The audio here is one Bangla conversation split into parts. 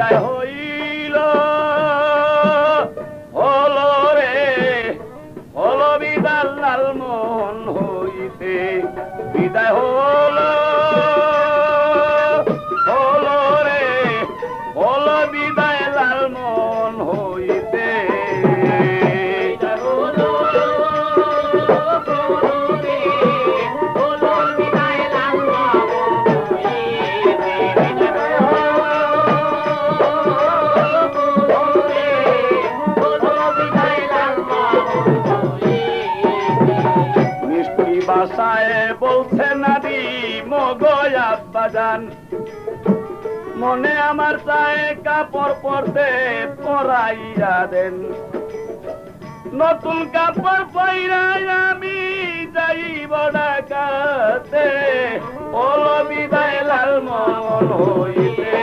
বিদায় হইল হলো রে হলো বিদায় লালমোহন হইতে বিদায় হলো হলো রে হলো বিদায় লালমোহন হইতে বাসায় বলছে নাদি মগয় আব্বাজান মনে আমার চায় কাপড় পরতে পরাইয়া দেন নতুন কাপড় পরাই আমি যাইব ঢাকাতে হলো বিদায় লালমোহন হইতে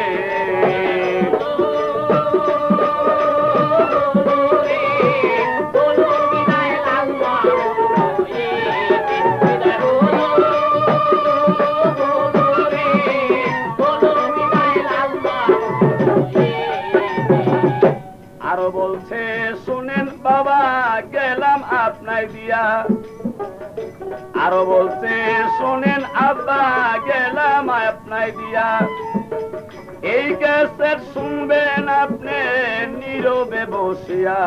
আরো বলছে শুনেন বাবা গেলাম আপনাই দিয়া আরো বলছে শোনেন আব্বা গেলাম আপনাই দিয়া এই ক্যাসেট শুনবেন আপনি নীরবে বসিয়া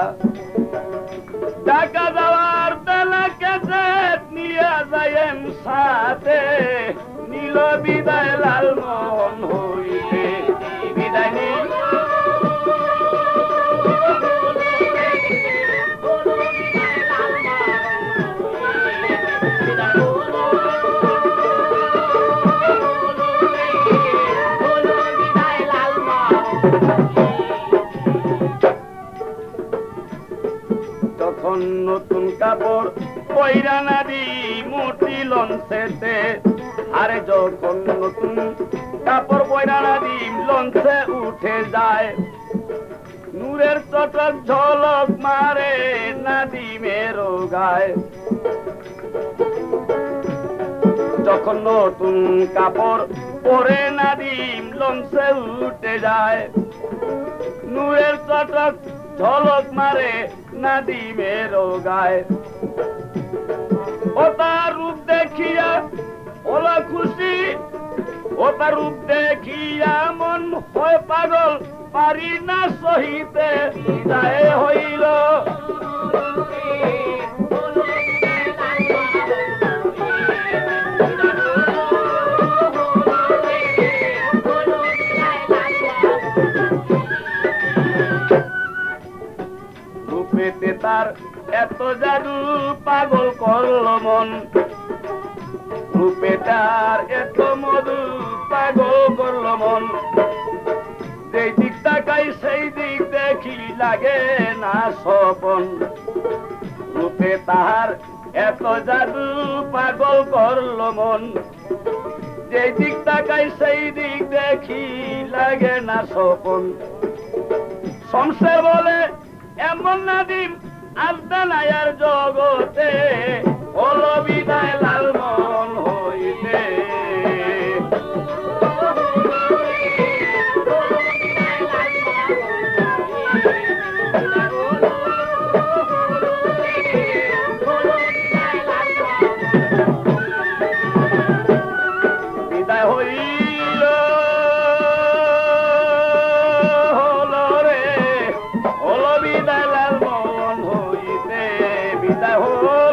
টাকা দেওয়ার বেলা ক্যাসেট নিয়ে যাইয়েন সাথে নীল বিদায় লালমোহন হইতে বিদায় নিল তখন নতুন কাপড় পয়রা নাদি মোটি লঞ্চেতে আরে যখন নতুন কাপড় পয়রা নাদি লঞ্চে উঠে যায় নূরের চটক ঝলক মারে নাদিমের গায় যখন নতুন কাপড় পরে নাদিম লঞ্চে উঠে যায় নূরের চটক ঝলক মারে নাদিমের গায় ও তার রূপ দেখিয়া ওলা খুশি ও তার রূপ দেখিয়া মন হয় পাগল পারি না সহিতে বিদায় হইল রূপেতে তার এত জাদু পাগল করল মন রূপে তার এত মধু পাগল করল মন যেই দিক তাকাই সেই দিক দেখি লাগে না স্বপন রূপে তাহার এত জাদু পাগল করল মন যেই দিক তাকাই সেই দিক দেখি লাগে না স্বপন সংসার বলে এমন নাদিম আড্ডা নায়ার জগতে হলো বিদায় লালমোহন হইতে বিদায় হইল হলো রে হলো বিদায় লালমোহন হইতে বিদায় হইল